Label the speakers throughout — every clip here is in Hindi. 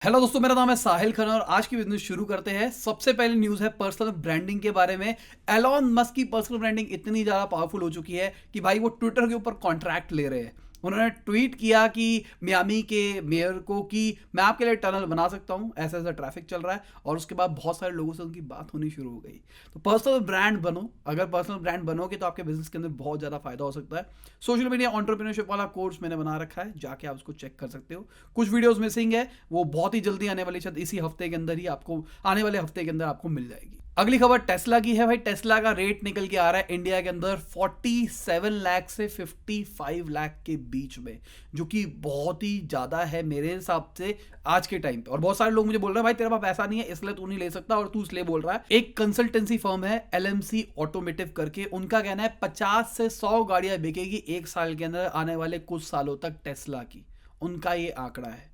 Speaker 1: हेलो दोस्तों, मेरा नाम है साहिल खान और आज की बिजनेस शुरू करते हैं। सबसे पहले न्यूज़ है पर्सनल ब्रांडिंग के बारे में। एलॉन मस्क की पर्सनल ब्रांडिंग इतनी ज़्यादा पावरफुल हो चुकी है कि भाई वो ट्विटर के ऊपर कॉन्ट्रैक्ट ले रहे हैं। उन्होंने ट्वीट किया कि मियामी के मेयर को कि मैं आपके लिए टनल बना सकता हूँ, ऐसा ऐसा ट्रैफिक चल रहा है। और उसके बाद बहुत सारे लोगों से उनकी बात होनी शुरू हो गई। तो पर्सनल ब्रांड बनो। अगर पर्सनल ब्रांड बनोगे तो आपके बिजनेस के अंदर बहुत ज़्यादा फायदा हो सकता है। सोशल मीडिया एंटरप्रेन्योरशिप वाला कोर्स मैंने बना रखा है, जाके आप उसको चेक कर सकते हो। कुछ वीडियोस मिसिंग है, वो बहुत ही जल्दी आने वाली, शायद इसी हफ्ते के अंदर ही आपको, आने वाले हफ्ते के अंदर आपको मिल जाएगी। अगली खबर टेस्ला की है। भाई टेस्ला का रेट निकल के आ रहा है इंडिया के अंदर 47 लाख से 55 लाख के बीच में, जो कि बहुत ही ज़्यादा है मेरे हिसाब से आज के टाइम पे। और बहुत सारे लोग मुझे बोल रहे हैं भाई तेरे पास पैसा नहीं है इसलिए तू नहीं ले सकता, और तू इसलिए बोल रहा है। एक कंसल्टेंसी फर्म है एलएमसी ऑटोमेटिव करके, उनका कहना है 50 से 100 गाड़ियां बिकेगी एक साल के अंदर आने वाले कुछ सालों तक टेस्ला की। उनका ये आंकड़ा है।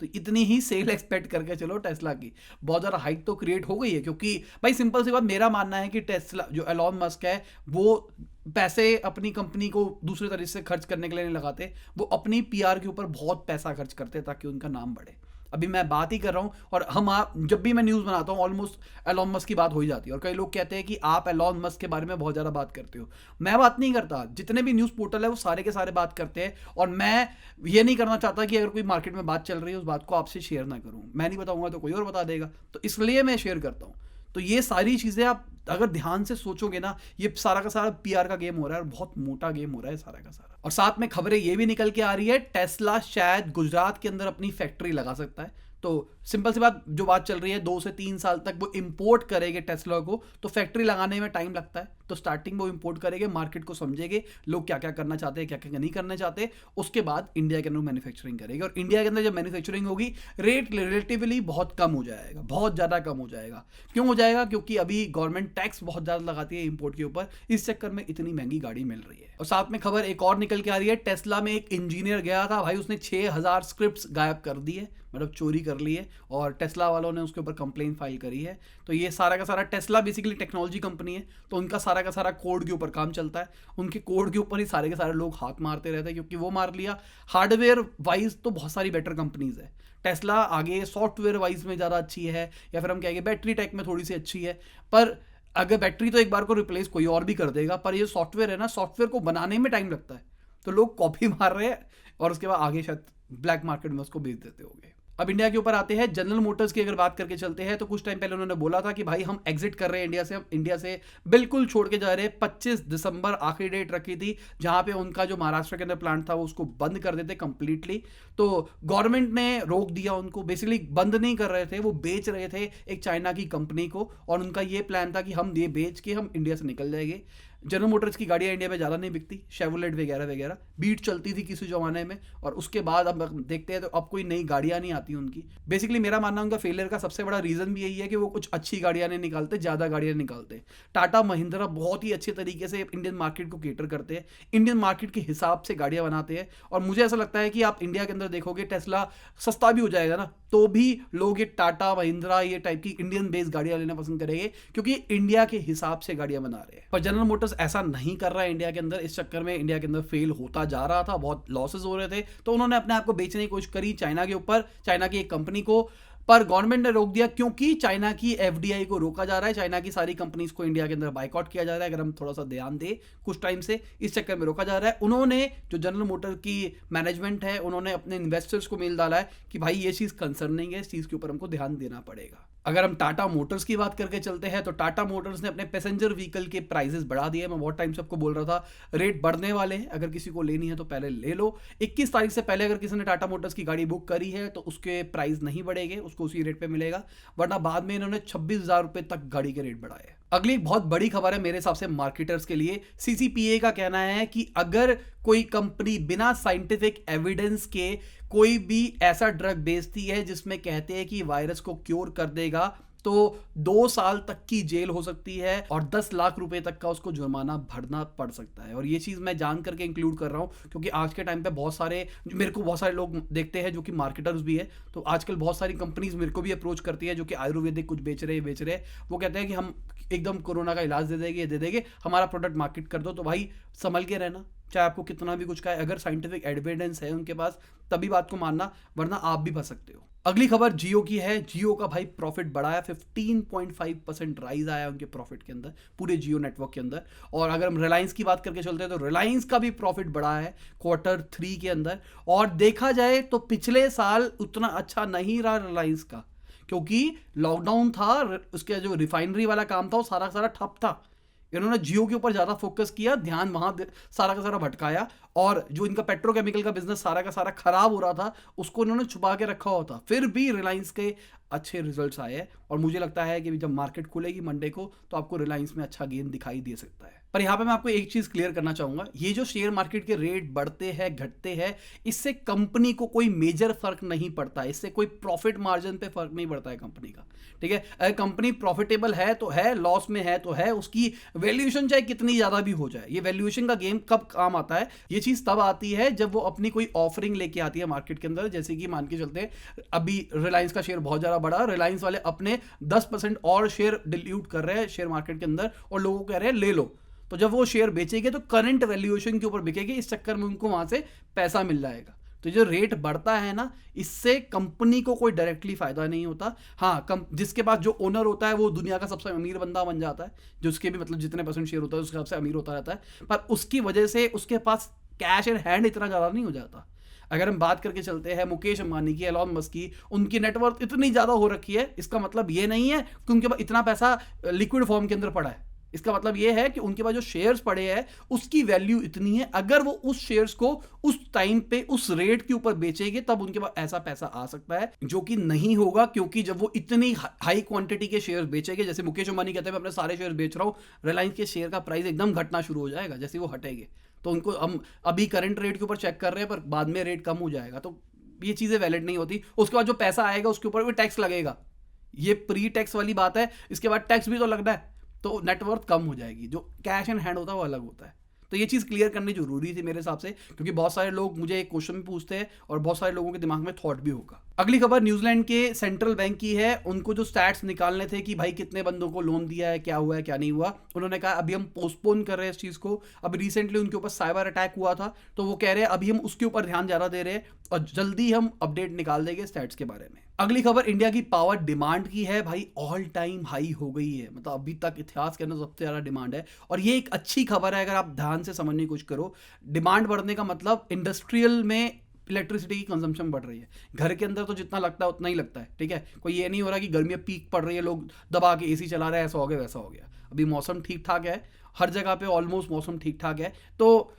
Speaker 1: तो इतनी ही सेल एक्सपेक्ट करके चलो टेस्ला की। बहुत ज़्यादा हाइट तो क्रिएट हो गई है, क्योंकि भाई सिंपल सी बात, मेरा मानना है कि टेस्ला जो एलॉन मस्क है वो पैसे अपनी कंपनी को दूसरे तरीके से खर्च करने के लिए नहीं लगाते। वो अपनी पीआर के ऊपर बहुत पैसा खर्च करते हैं ताकि उनका नाम बढ़े। अभी मैं बात ही कर रहा हूँ, और हम आप जब भी मैं न्यूज़ बनाता हूँ ऑलमोस्ट एलॉन मस्क की बात हो ही जाती है। और कई लोग कहते हैं कि आप एलॉन मस्क के बारे में बहुत ज़्यादा बात करते हो। मैं बात नहीं करता, जितने भी न्यूज़ पोर्टल है वो सारे के सारे बात करते हैं। और मैं ये नहीं करना चाहता कि अगर कोई मार्केट में बात चल रही है उस बात को आपसे शेयर ना करूँ। मैं नहीं बताऊंगा तो कोई और बता देगा, तो इसलिए मैं शेयर करता हूँ। तो ये सारी चीज़ें आप अगर ध्यान से सोचोगे ना, ये सारा का सारा पीआर का गेम हो रहा है, और बहुत मोटा गेम हो रहा है सारा का सारा। और साथ में खबरें ये भी निकल के आ रही है, टेस्ला शायद गुजरात के अंदर अपनी फैक्ट्री लगा सकता है। तो सिंपल सी बात, जो बात चल रही है 2 से 3 साल तक वो इंपोर्ट करेंगे टेस्ला को, तो फैक्ट्री लगाने में टाइम लगता है। तो स्टार्टिंग में वो इंपोर्ट करेंगे, मार्केट को समझेंगे लोग क्या क्या करना चाहते हैं, क्या क्या नहीं करना चाहते। उसके बाद इंडिया के अंदर मैन्युफैक्चरिंग करेंगे, और इंडिया के अंदर जब मैन्युफैक्चरिंग होगी रेट रिलेटिवली बहुत कम हो जाएगा, बहुत ज़्यादा कम हो जाएगा। क्यों हो जाएगा? क्योंकि अभी गवर्नमेंट टैक्स बहुत ज़्यादा लगाती है इंपोर्ट के ऊपर, इस चक्कर में इतनी महंगी गाड़ी मिल रही है। और साथ में खबर एक और निकल के आ रही है, टेस्ला में एक इंजीनियर गया था भाई, उसने 6000 स्क्रिप्ट्स गायब कर दी है, मतलब चोरी कर ली है। और टेस्ला वालों ने उसके ऊपर कंप्लेन फाइल करी है। तो ये सारा का सारा, टेस्ला बेसिकली टेक्नोलॉजी कंपनी है, तो उनका सारा का सारा कोड के ऊपर काम चलता है। उनके कोड के ऊपर ही सारे के सारे लोग हाथ मारते रहते हैं, क्योंकि वो मार लिया। हार्डवेयर वाइज तो बहुत सारी बेटर कंपनीज है। टेस्ला आगे सॉफ्टवेयर वाइज में ज़्यादा अच्छी है, या फिर हम कहेंगे बैटरी टेक में थोड़ी सी अच्छी है। पर अगर बैटरी तो एक बार को रिप्लेस कोई और भी कर देगा, पर ये सॉफ्टवेयर है ना, सॉफ्टवेयर को बनाने में टाइम लगता है। तो लोग कॉपी मार रहे हैं और उसके बाद आगे शायद ब्लैक मार्केट में उसको बेच देते होंगे। अब इंडिया के ऊपर आते हैं, जनरल मोटर्स की अगर बात करके चलते हैं, तो कुछ टाइम पहले उन्होंने बोला था कि भाई हम एग्जिट कर रहे हैं इंडिया से, हम इंडिया से बिल्कुल छोड़ के जा रहे हैं। 25 दिसंबर आखिरी डेट रखी थी जहां पे उनका जो महाराष्ट्र के अंदर प्लांट था वो उसको बंद कर देते कंप्लीटली। तो गवर्नमेंट ने रोक दिया उनको, बेसिकली बंद नहीं कर रहे थे, वो बेच रहे थे एक चाइना की कंपनी को। और उनका ये प्लान था कि हम ये बेच के हम इंडिया से निकल जाएंगे। जनरल मोटर्स की गाड़ियाँ इंडिया में ज़्यादा नहीं बिकती, शेवलेट वगैरह वगैरह बीट चलती थी किसी ज़माने में, और उसके बाद अब देखते हैं तो अब कोई नई गाड़ियाँ नहीं आती उनकी। बेसिकली मेरा मानना उनका फेलियर का सबसे बड़ा रीज़न भी यही है कि वो कुछ अच्छी गाड़ियाँ नहीं निकालते, ज़्यादा गाड़ियाँ निकालते। टाटा महिंद्रा बहुत ही अच्छे तरीके से इंडियन मार्केट को केटर करते हैं, इंडियन मार्केट के हिसाब से गाड़ियाँ बनाते हैं। और मुझे ऐसा लगता है कि आप इंडिया के अंदर देखोगे टेस्ला सस्ता भी हो जाएगा ना, तो भी लोग ये टाटा महिंद्रा ये टाइप की इंडियन बेस्ड गाड़ियां लेना पसंद करेंगे, क्योंकि इंडिया के हिसाब से गाड़ियां बना रहे हैं। पर जनरल मोटर्स ऐसा नहीं कर रहा है इंडिया के अंदर, इस चक्कर में इंडिया के अंदर फेल होता जा रहा था, बहुत लॉसेस हो रहे थे। तो उन्होंने अपने आप को बेचने की कोशिश करी चाइना के ऊपर, चाइना की एक कंपनी को। पर गवर्नमेंट ने रोक दिया, क्योंकि चाइना की एफडीआई को रोका जा रहा है, चाइना की सारी कंपनीज को इंडिया के अंदर बाइकआउट किया जा रहा है। अगर हम थोड़ा सा ध्यान दें कुछ टाइम से, इस चक्कर में रोका जा रहा है। उन्होंने जो जनरल मोटर की मैनेजमेंट है, उन्होंने अपने इन्वेस्टर्स को मेल डाला है कि भाई ये चीज़ कंसर्निंग है, इस चीज़ के ऊपर हमको ध्यान देना पड़ेगा। अगर हम टाटा मोटर्स की बात करके चलते हैं, तो टाटा मोटर्स ने अपने पैसेंजर व्हीकल के प्राइसेस बढ़ा दिए। मैं बहुत टाइम से आपको बोल रहा था रेट बढ़ने वाले हैं, अगर किसी को लेनी है तो पहले ले लो। 21 तारीख से पहले अगर किसी ने टाटा मोटर्स की गाड़ी बुक करी है तो उसके प्राइस नहीं बढ़ेंगे, उसको उसी रेट पे मिलेगा। वरना बाद में इन्होंने 26,000 रुपये तक गाड़ी के रेट बढ़ाए। अगली एक बहुत बड़ी खबर है मेरे हिसाब से मार्केटर्स के लिए। सीसीपीए का कहना है कि अगर कोई कंपनी बिना साइंटिफिक एविडेंस के कोई भी ऐसा ड्रग बेचती है जिसमें कहते हैं कि वायरस को क्योर कर देगा, तो 2 साल तक की जेल हो सकती है और 10 लाख रुपए तक का उसको जुर्माना भरना पड़ सकता है। और ये चीज़ मैं जान करके इंक्लूड कर रहा हूँ, क्योंकि आज के टाइम पे बहुत सारे, मेरे को बहुत सारे लोग देखते हैं जो कि मार्केटर्स भी है। तो आजकल बहुत सारी कंपनीज मेरे को भी अप्रोच करती है जो कि आयुर्वेदिक कुछ बेच रहे हैं। वो कहते हैं कि हम एकदम कोरोना का इलाज दे देंगे, हमारा प्रोडक्ट मार्केट कर दो। तो भाई संभल के रहना, चाहे आपको कितना भी कुछ कहे, अगर साइंटिफिक एविडेंस है उनके पास तभी बात को मानना, वरना आप भी फंस सकते हो। अगली खबर जियो की है। जियो का भाई प्रॉफिट बढ़ा है, 15.5% राइज आया उनके प्रॉफिट के अंदर, पूरे जियो नेटवर्क के अंदर। और अगर हम रिलायंस की बात करके चलते हैं तो रिलायंस का भी प्रॉफिट बढ़ा है Q3 के अंदर। और देखा जाए तो पिछले साल उतना अच्छा नहीं रहा रिलायंस का, क्योंकि लॉकडाउन था, उसके जो रिफाइनरी वाला काम था वो सारा का सारा ठप था। इन्होंने जियो के ऊपर ज़्यादा फोकस किया, ध्यान वहाँ सारा का सारा भटकाया, और जो इनका पेट्रोकेमिकल का बिजनेस सारा का सारा खराब हो रहा था उसको इन्होंने छुपा के रखा हुआ था। फिर भी रिलायंस के अच्छे रिजल्ट्स आए हैं, और मुझे लगता है कि जब मार्केट खुलेगी मंडे को तो आपको रिलायंस में अच्छा गेन दिखाई दे सकता है। पर यहाँ पे मैं आपको एक चीज़ क्लियर करना चाहूँगा, ये जो शेयर मार्केट के रेट बढ़ते हैं घटते हैं, इससे कंपनी को कोई मेजर फर्क नहीं पड़ता, इससे कोई प्रॉफिट मार्जिन पे फर्क नहीं पड़ता है कंपनी का। ठीक है, अगर कंपनी प्रॉफिटेबल है तो है, लॉस में है तो है, उसकी वैल्यूएशन चाहे कितनी ज़्यादा भी हो जाए। ये वैल्यूएशन का गेम कब काम आता है? ये चीज़ तब आती है जब वो अपनी कोई ऑफरिंग लेके आती है मार्केट के अंदर। जैसे कि मान के चलते हैं अभी रिलायंस का शेयर बहुत ज़्यादा बढ़ा, रिलायंस वाले अपने 10% और शेयर डिल्यूट कर रहे हैं शेयर मार्केट के अंदर, और लोगों को कह रहे हैं ले लो। तो जब वो शेयर बेचेंगे तो करंट वैल्यूएशन के ऊपर बिकेगी, इस चक्कर में उनको वहां से पैसा मिल जाएगा। तो जो रेट बढ़ता है ना, इससे कंपनी को कोई डायरेक्टली फायदा नहीं होता। हाँ, जिसके पास जो ओनर होता है वो दुनिया का सबसे अमीर बंदा बन जाता है, जिसके भी मतलब जितने परसेंट शेयर होता है उसके सबसे अमीर होता रहता है, पर उसकी वजह से उसके पास कैश इन हैंड इतना ज़्यादा नहीं हो जाता। अगर हम बात करके चलते हैं मुकेश अंबानी की, एलॉन मस्क की, उनकी नेटवर्थ इतनी ज़्यादा हो रखी है, इसका मतलब ये नहीं है कि उनके पास इतना पैसा लिक्विड फॉर्म के अंदर पड़ा है। इसका मतलब ये है कि उनके पास जो शेयर्स पड़े हैं उसकी वैल्यू इतनी है, अगर वो उस शेयर्स को उस टाइम पे उस रेट के ऊपर बेचेंगे तब उनके पास ऐसा पैसा आ सकता है, जो कि नहीं होगा, क्योंकि जब वो इतनी हाई क्वांटिटी के शेयर्स बेचेंगे, जैसे मुकेश अंबानी कहते हैं मैं अपने सारे शेयर बेच रहा हूँ, रिलायंस के शेयर का प्राइस एकदम घटना शुरू हो जाएगा जैसे वो हटेंगे। तो उनको हम अभी करंट रेट के ऊपर चेक कर रहे हैं, पर बाद में रेट कम हो जाएगा, तो ये चीज़ें वैलिड नहीं होती। उसके बाद जो पैसा आएगा उसके ऊपर भी टैक्स लगेगा, ये प्री टैक्स वाली बात है, इसके बाद टैक्स भी तो लगना है, तो नेटवर्थ कम हो जाएगी। जो कैश इन हैंड होता है वो अलग होता है। तो ये चीज़ क्लियर करनी जरूरी थी मेरे हिसाब से, क्योंकि बहुत सारे लोग मुझे एक क्वेश्चन भी पूछते हैं और बहुत सारे लोगों के दिमाग में थॉट भी होगा। अगली खबर न्यूजीलैंड के सेंट्रल बैंक की है। उनको जो स्टैट्स निकालने थे कि भाई कितने बंदों को लोन दिया है, क्या हुआ है क्या नहीं हुआ, उन्होंने कहा अभी हम पोस्टपोन कर रहे हैं इस चीज़ को। अब रिसेंटली उनके ऊपर साइबर अटैक हुआ था, तो वो कह रहे हैं अभी हम उसके ऊपर ध्यान ज़्यादा दे रहे हैं और जल्दी हम अपडेट निकाल देंगे स्टैट्स के बारे में। अगली खबर इंडिया की पावर डिमांड की है। भाई ऑल टाइम हाई हो गई है, मतलब अभी तक इतिहास के अंदर सबसे ज़्यादा डिमांड है, और ये एक अच्छी खबर है अगर आप ध्यान से समझने की कोशिश करो। डिमांड बढ़ने का मतलब इंडस्ट्रियल में इलेक्ट्रिसिटी की कंजम्पशन बढ़ रही है, घर के अंदर तो जितना लगता है उतना ही लगता है। ठीक है, कोई ये नहीं हो रहा कि गर्मी में पीक पड़ रही है, लोग दबा के एसी चला रहे हैं, ऐसा हो गया वैसा हो गया। अभी मौसम ठीक ठाक है, हर जगह पे ऑलमोस्ट मौसम ठीक ठाक है, तो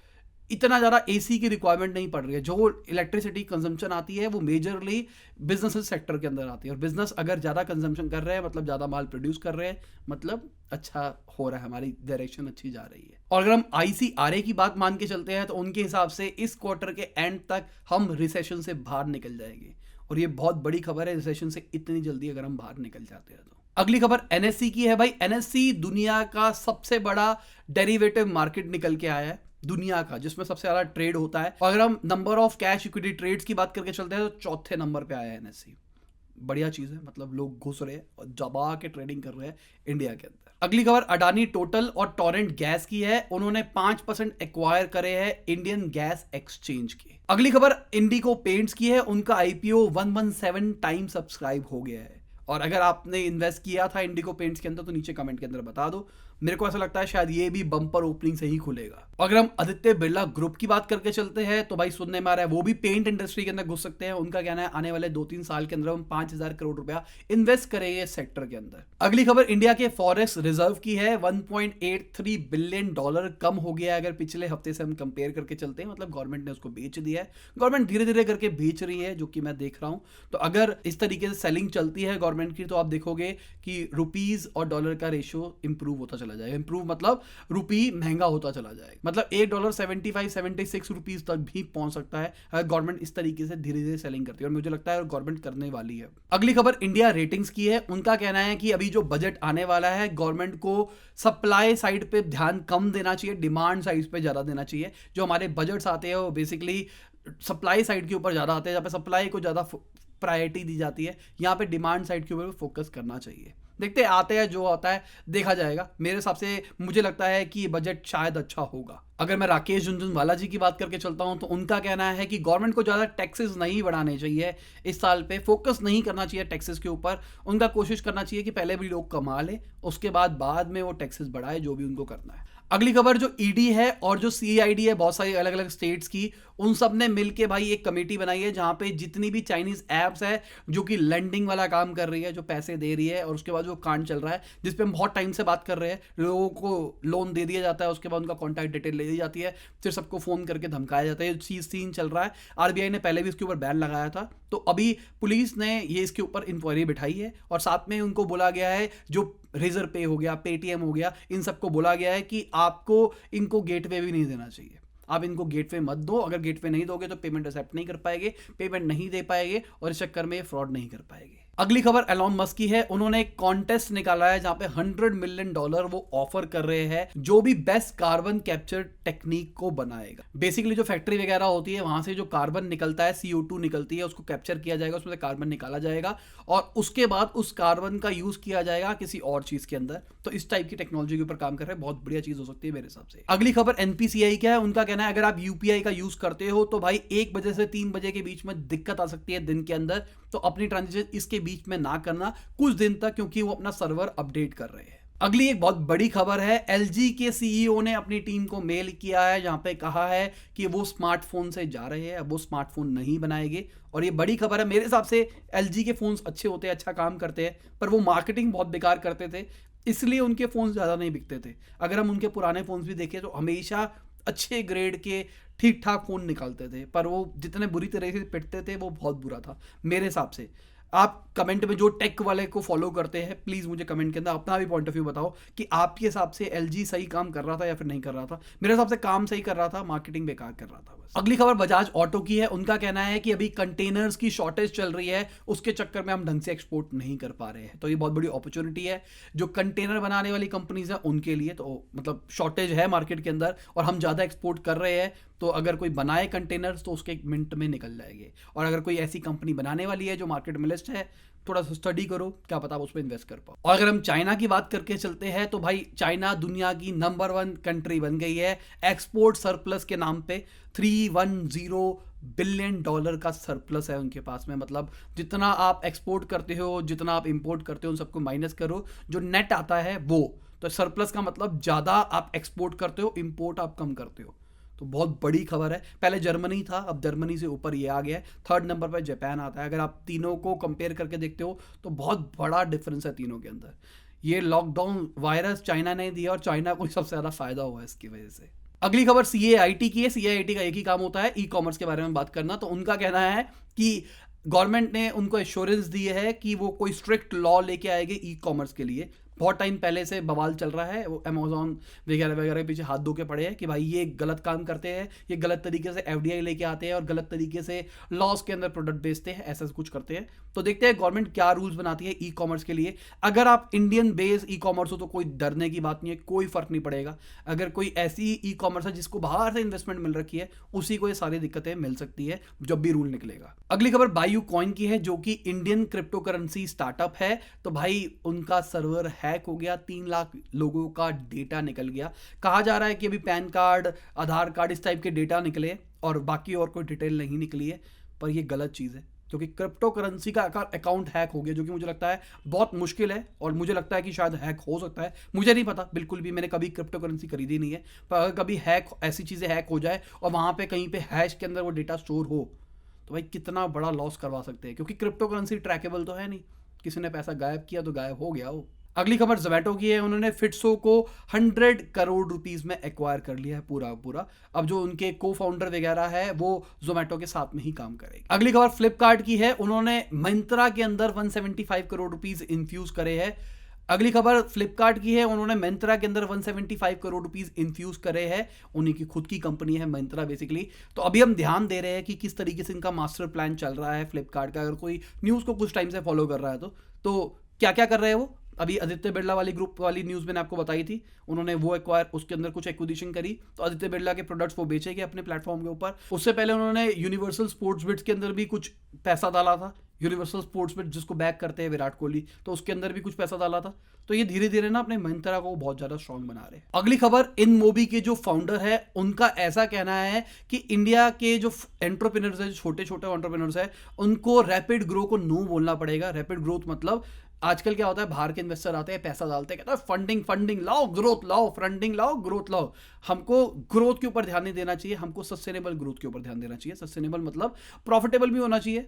Speaker 1: इतना ज़्यादा एसी की रिक्वायरमेंट नहीं पड़ रही है। जो इलेक्ट्रिसिटी कंजम्पशन आती है वो मेजरली बिजनेस सेक्टर के अंदर आती है, और बिजनेस अगर ज़्यादा कंजम्पशन कर रहे हैं मतलब ज़्यादा माल प्रोड्यूस कर रहे हैं, मतलब अच्छा हो रहा है, हमारी डायरेक्शन अच्छी जा रही है। और अगर हम ICRA की बात मान के चलते हैं तो उनके हिसाब से इस क्वार्टर के एंड तक हम रिसेशन से बाहर निकल जाएंगे, और ये बहुत बड़ी खबर है रिसेशन से इतनी जल्दी अगर हम बाहर निकल जाते हैं तो। अगली खबर NSE की है। भाई NSE दुनिया का सबसे बड़ा डेरिवेटिव मार्केट निकल के आया है दुनिया का, जिसमें सबसे ज्यादा ट्रेड होता है। और अगर हम number of cash equity trades की बात करके चलते हैं तो चौथे नंबर पे आया है NSE। बढ़िया चीज है, मतलब लोग घुस रहे हैं और दबा के ट्रेडिंग कर रहे हैं इंडिया के अंदर। अगली खबर अडानी टोटल और टोरेंट गैस की है। उन्होंने 5% एक्वायर करे हैं इंडियन गैस एक्सचेंज के। अगली खबर इंडिको पेंट्स की है। उनका IPO 117 टाइम सब्सक्राइब हो गया है, और अगर आपने इन्वेस्ट किया था इंडिको पेंट्स के अंदर तो नीचे कमेंट के अंदर बता दो। मेरे को ऐसा लगता है शायद ये भी बम्पर ओपनिंग से ही खुलेगा। अगर हम आदित्य बिरला ग्रुप की बात करके चलते हैं तो भाई सुनने में आ रहा है वो भी पेंट इंडस्ट्री के अंदर घुस सकते हैं। उनका कहना है आने वाले 2-3 साल के अंदर हम 5,000 करोड़ रुपया इन्वेस्ट करेंगे इस सेक्टर के अंदर। अगली खबर इंडिया के फॉरेक्स रिजर्व की है। 1.83 बिलियन डॉलर कम हो गया है अगर पिछले हफ्ते से हम कंपेयर करके चलते हैं, मतलब गवर्नमेंट ने उसको बेच दिया है। गवर्नमेंट धीरे धीरे करके बेच रही है, जो कि मैं देख रहा हूं। तो अगर इस तरीके से सेलिंग चलती है गवर्नमेंट की तो आप देखोगे कि रुपीज और डॉलर का रेशियो इंप्रूव होता चला जाएगा। इंप्रूव मतलब रुपी महंगा होता चला जाएगा, मतलब $1.75-76 तक भी पहुंच सकता है अगर गवर्नमेंट इस तरीके से धीरे धीरे सेलिंग करती है, और मुझे लगता है गवर्नमेंट करने वाली है। अगली खबर इंडिया रेटिंग्स की है। उनका कहना है कि अभी जो बजट आने वाला है गवर्नमेंट को सप्लाई साइड पे ध्यान कम देना चाहिए, डिमांड साइड पे ज्यादा देना चाहिए। जो हमारे बजट्स आते हैं वो बेसिकली सप्लाई साइड के ऊपर ज्यादा आते हैं, जहाँ पे सप्लाई को ज्यादा प्रायोरिटी दी जाती है, यहाँ पे डिमांड साइड के ऊपर फोकस करना चाहिए। देखते हैं, आते हैं, जो होता है देखा जाएगा। मेरे हिसाब से मुझे लगता है कि बजट शायद अच्छा होगा। अगर मैं राकेश झुनझुनवाला जी की बात करके चलता हूं तो उनका कहना है कि गवर्नमेंट को ज़्यादा टैक्सेस नहीं बढ़ाने चाहिए, इस साल पे फोकस नहीं करना चाहिए टैक्सेस के ऊपर। उनका कोशिश करना चाहिए कि पहले भी लोग कमा ले, उसके बाद में वो टैक्सेस बढ़ाए, जो भी उनको करना है। अगली खबर, जो ईडी है और जो सीआईडी है, बहुत सारी अलग अलग स्टेट्स की, उन सब ने मिलके भाई एक कमेटी बनाई है जहां पे जितनी भी चाइनीज एप्स है जो कि लेंडिंग वाला काम कर रही है, जो पैसे दे रही है, और उसके बाद जो कांड चल रहा है जिसपे हम बहुत टाइम से बात कर रहे हैं, लोगों को लोन दे दिया जाता है, उसके बाद उनका कॉन्टैक्ट डिटेल ले दी जाती है, फिर सबको फोन करके धमकाया जाता है, ये चीज सीन चल रहा है। आरबीआई ने पहले भी इसके ऊपर बैन लगाया था, तो अभी पुलिस ने ये इसके ऊपर इंक्वायरी बिठाई है, और साथ में उनको बोला गया है, जो रेजर पे हो गया, पेटीएम हो गया, इन सबको बोला गया है कि आपको इनको गेटवे भी नहीं देना चाहिए, आप इनको गेटवे मत दो। अगर गेटवे नहीं दोगे तो पेमेंट एक्सेप्ट नहीं कर पाएंगे, पेमेंट नहीं दे पाएंगे, और इस चक्कर में ये फ्रॉड नहीं कर पाएंगे। अगली खबर एलॉन मस्क की है। उन्होंने एक कॉन्टेस्ट निकाला है जहां पे $100 मिलियन वो ऑफर कर रहे हैं, जो भी बेस्ट कार्बन कैप्चर टेक्निक को बनाएगा। बेसिकली जो फैक्ट्री वगैरह होती है वहां से जो कार्बन निकलता है, CO2 निकलती है, उसको कैप्चर किया जाएगा, उसमें से कार्बन निकाला जाएगा, और उसके बाद उस कार्बन का यूज किया जाएगा किसी और चीज के अंदर। तो इस टाइप की टेक्नोलॉजी के ऊपर काम कर रहे हैं, बहुत बढ़िया चीज हो सकती है मेरे हिसाब से। अगली खबर एनपीसीआई क्या है, उनका कहना है अगर आप यूपीआई का यूज करते हो तो भाई 1 बजे से 3 बजे के बीच में दिक्कत आ सकती है दिन के अंदर, तो अपनी ट्रांजेक्शन इसके बीच में ना करना कुछ दिन तक, क्योंकि वो अपना सर्वर अपडेट कर रहे हैं। अगली एक बहुत बड़ी खबर है, एलजी के सीईओ ने अपनी टीम को मेल किया है जहां पे कहा है कि वो स्मार्टफोन से जा रहे हैं, अब वो स्मार्टफोन नहीं बनाएंगे। और ये बड़ी खबर है। मेरे हिसाब से एलजी के फोन्स अच्छे होते हैं, अच्छा काम करते हैं, पर वो मार्केटिंग बहुत बेकार करते थे, इसलिए उनके फोन्स ज्यादा नहीं बिकते थे। अगर हम उनके पुराने फोन्स भी देखें तो हमेशा अच्छे ग्रेड के ठीक ठाक फोन निकालते थे, पर वो जितने बुरी तरह से पिटते थे वो बहुत बुरा था मेरे हिसाब से। आप कमेंट में जो टेक वाले को फॉलो करते हैं, प्लीज मुझे कमेंट के अंदर अपना भी पॉइंट ऑफ व्यू बताओ कि आपके हिसाब से एलजी सही काम कर रहा था या फिर नहीं कर रहा था। मेरे हिसाब से काम सही कर रहा था, मार्केटिंग बेकार कर रहा था बस। अगली खबर बजाज ऑटो की है। उनका कहना है कि अभी कंटेनर्स की शॉर्टेज चल रही है, उसके चक्कर में हम ढंग से एक्सपोर्ट नहीं कर पा रहे हैं, तो ये बहुत बड़ी अपॉर्चुनिटी है जो कंटेनर बनाने वाली कंपनीज है उनके लिए। तो मतलब शॉर्टेज है मार्केट के अंदर और हम ज़्यादा एक्सपोर्ट कर रहे हैं, तो अगर कोई बनाए कंटेनर्स तो उसके 1 मिनट में निकल जाएंगे। और अगर कोई ऐसी कंपनी बनाने वाली है जो मार्केट में लिस्ट है, थोड़ा सा स्टडी करो, क्या पता आप उस पर इन्वेस्ट कर पाओ। और अगर हम चाइना की बात करके चलते हैं तो भाई चाइना दुनिया की नंबर 1 कंट्री बन गई है एक्सपोर्ट सरप्लस के नाम पे। $310 बिलियन का सरप्लस है उनके पास में। मतलब जितना आप एक्सपोर्ट करते हो, जितना आप इंपोर्ट करते हो, उन सबको माइनस करो, जो नेट आता है वो। तो सरप्लस का मतलब ज़्यादा आप एक्सपोर्ट करते हो, इंपोर्ट आप कम करते हो। तो बहुत बड़ी खबर है। पहले जर्मनी था, अब जर्मनी से ऊपर ये आ गया है। 3rd नंबर पर जापान आता है। अगर आप तीनों को कंपेयर करके देखते हो तो बहुत बड़ा डिफरेंस है तीनों के अंदर। ये लॉकडाउन वायरस चाइना ने दिया और चाइना को सबसे ज़्यादा फायदा हुआ है इसकी वजह से। अगली खबर CAIT की है। CAIT का एक ही काम होता है ई कॉमर्स के बारे में बात करना। तो उनका कहना है कि गवर्नमेंट ने उनको एश्योरेंस दी है कि वो कोई स्ट्रिक्ट लॉ लेके आएगी ई कॉमर्स के लिए। बहुत टाइम पहले से बवाल चल रहा है, वो अमेजोन वगैरह वगैरह के पीछे हाथ धो के पड़े हैं कि भाई ये गलत काम करते हैं, ये गलत तरीके से FDI लेके आते हैं और गलत तरीके से लॉस के अंदर प्रोडक्ट बेचते हैं, ऐसा कुछ करते हैं। तो देखते हैं गवर्नमेंट क्या रूल्स बनाती है ई कॉमर्स के लिए। अगर आप इंडियन बेस्ड ई कॉमर्स हो तो कोई डरने की बात नहीं है, कोई फर्क नहीं पड़ेगा। अगर कोई ऐसी ई कॉमर्स है जिसको बाहर से इन्वेस्टमेंट मिल रखी है, उसी को ये सारी दिक्कतें मिल सकती है जब भी रूल निकलेगा। अगली खबर बायू कॉइन की है, जो कि इंडियन क्रिप्टो करेंसी स्टार्टअप है। तो भाई उनका सर्वर हैक हो गया, 3 लाख लोगों का डेटा निकल गया। कहा जा रहा है कि अभी पैन कार्ड, आधार कार्ड, इस टाइप के डेटा निकले और बाकी और कोई डिटेल नहीं निकली है, पर ये गलत चीज़ है क्योंकि क्रिप्टो करेंसी का अकाउंट हैक हो गया, जो कि मुझे लगता है बहुत मुश्किल है और मुझे लगता है कि शायद हैक हो सकता है। मुझे नहीं पता बिल्कुल भी, मैंने कभी क्रिप्टो करेंसी खरीदी नहीं है, पर अगर कभी हैक ऐसी चीज़ें हैक हो जाए और वहाँ पे कहीं पे हैश के अंदर वो डेटा स्टोर हो तो भाई कितना बड़ा लॉस करवा सकते हैं, क्योंकि क्रिप्टो करेंसी ट्रैकेबल तो है नहीं, किसी ने पैसा गायब किया तो गायब हो गया वो। अगली खबर जोमेटो की है। उन्होंने फिट्सो को 100 करोड़ रुपीस में एक्वायर कर लिया है पूरा। अब जो उनके को फाउंडर वगैरह है वो जोमेटो के साथ में ही काम करेगी। अगली खबर फ्लिपकार्ट की है। उन्होंने मिंत्रा के अंदर 175 करोड़ रुपीस इन्फ्यूज करे हैं। अगली खबर फ्लिपकार्ट की है। उन्होंने मिंत्रा के अंदर 175 करोड़ रुपीस इन्फ्यूज करे हैं। उन्हीं की खुद की कंपनी है मिंत्रा बेसिकली। तो अभी हम ध्यान दे रहे हैं कि किस तरीके से इनका मास्टर प्लान चल रहा है फ्लिपकार्ट का। अगर कोई न्यूज़ को कुछ टाइम से फॉलो कर रहा है तो क्या क्या कर रहे हैं वो। अभी आदित्य बिरला वाली ग्रुप वाली न्यूज़ मैंने आपको बताई थी, उन्होंने वो एक्वायर, उसके अंदर कुछ एक्विजिशन करी, तो आदित्य बिरला के प्रोडक्ट्स वो बेचेंगे अपने प्लेटफॉर्म के ऊपर। उससे पहले उन्होंने यूनिवर्सल स्पोर्ट्स बिट्स के अंदर भी कुछ पैसा डाला था। यूनिवर्सल स्पोर्ट्स में जिसको बैक करते हैं विराट कोहली, तो उसके अंदर भी कुछ पैसा डाला था। तो ये धीरे धीरे ना अपने मंत्रा को बहुत ज्यादा स्ट्रांग बना रहे हैं। अगली खबर, इन मोबी के जो फाउंडर है उनका ऐसा कहना है कि इंडिया के जो एंटरप्रेन्योर्स है, छोटे छोटे एंटरप्रेन्योर्स है, उनको रैपिड ग्रो को नो बोलना पड़ेगा। रैपिड ग्रोथ मतलब आजकल क्या होता है, बाहर के इन्वेस्टर आते हैं, पैसा डालते हैं, कहता है फंडिंग फंडिंग लाओ, ग्रोथ लाओ, फंडिंग लाओ, ग्रोथ लाओ। हमको ग्रोथ के ऊपर ध्यान नहीं देना चाहिए, हमको सस्टेनेबल ग्रोथ के ऊपर ध्यान देना चाहिए। सस्टेनेबल मतलब प्रॉफिटेबल भी होना चाहिए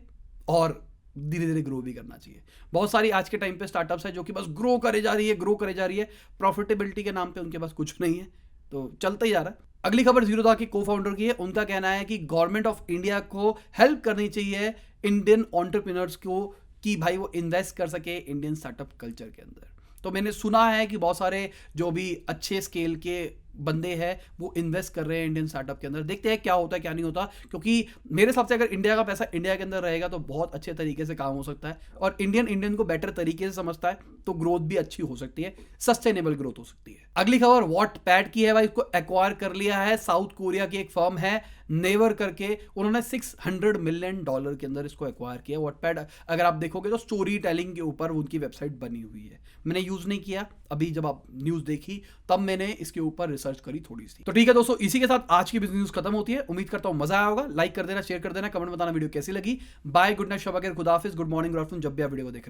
Speaker 1: और धीरे धीरे ग्रो भी करना चाहिए। बहुत सारी आज के टाइम पे स्टार्टअप्स है जो कि बस ग्रो करे जा रही है, ग्रो करे जा रही है, प्रॉफिटेबिलिटी के नाम पे उनके पास कुछ नहीं है, तो चलता ही जा रहा है। अगली खबर जीरोधा के को फाउंडर की है। उनका कहना है कि गवर्नमेंट ऑफ इंडिया को हेल्प करनी चाहिए इंडियन एंटरप्रेन्योर्स को कि भाई वो इन्वेस्ट कर सके इंडियन स्टार्टअप कल्चर के अंदर। तो मैंने सुना है कि बहुत सारे जो भी अच्छे स्केल के बंदे हैं वो इन्वेस्ट कर रहे हैं इंडियन स्टार्टअप के अंदर। देखते हैं क्या होता है क्या नहीं होता, क्योंकि मेरे हिसाब से अगर इंडिया का पैसा इंडिया के अंदर रहेगा तो बहुत अच्छे तरीके से काम हो सकता है, और इंडियन को बेटर तरीके से समझता है तो ग्रोथ भी अच्छी हो सकती है, सस्टेनेबल ग्रोथ हो सकती है। अगली खबर वॉटपैड की है भाई, इसको एक्वायर कर लिया है साउथ कोरिया की एक फर्म है नेवर करके, उन्होंने $600 मिलियन के अंदर इसको एक्वायर किया। वॉटपैड अगर आप देखोगे तो स्टोरी टेलिंग के ऊपर उनकी वेबसाइट बनी हुई है। मैंने यूज नहीं किया, अभी जब आप न्यूज देखी तब मैंने इसके ऊपर रिसर्च करी थोड़ी सी। तो ठीक है दोस्तों, इसी के साथ आज की बिजनेस न्यूज खत्म होती है। उम्मीद करता हूं मजा आया होगा। लाइक कर देना, शेयर कर देना, कमेंट बताना वीडियो कैसी लगी। बाय, गुड नाइट, शब, खुदा हाफिज, गुड मॉर्निंग, गुड आफ्टरनून, जब भी आप वीडियो को देख रहे हैं।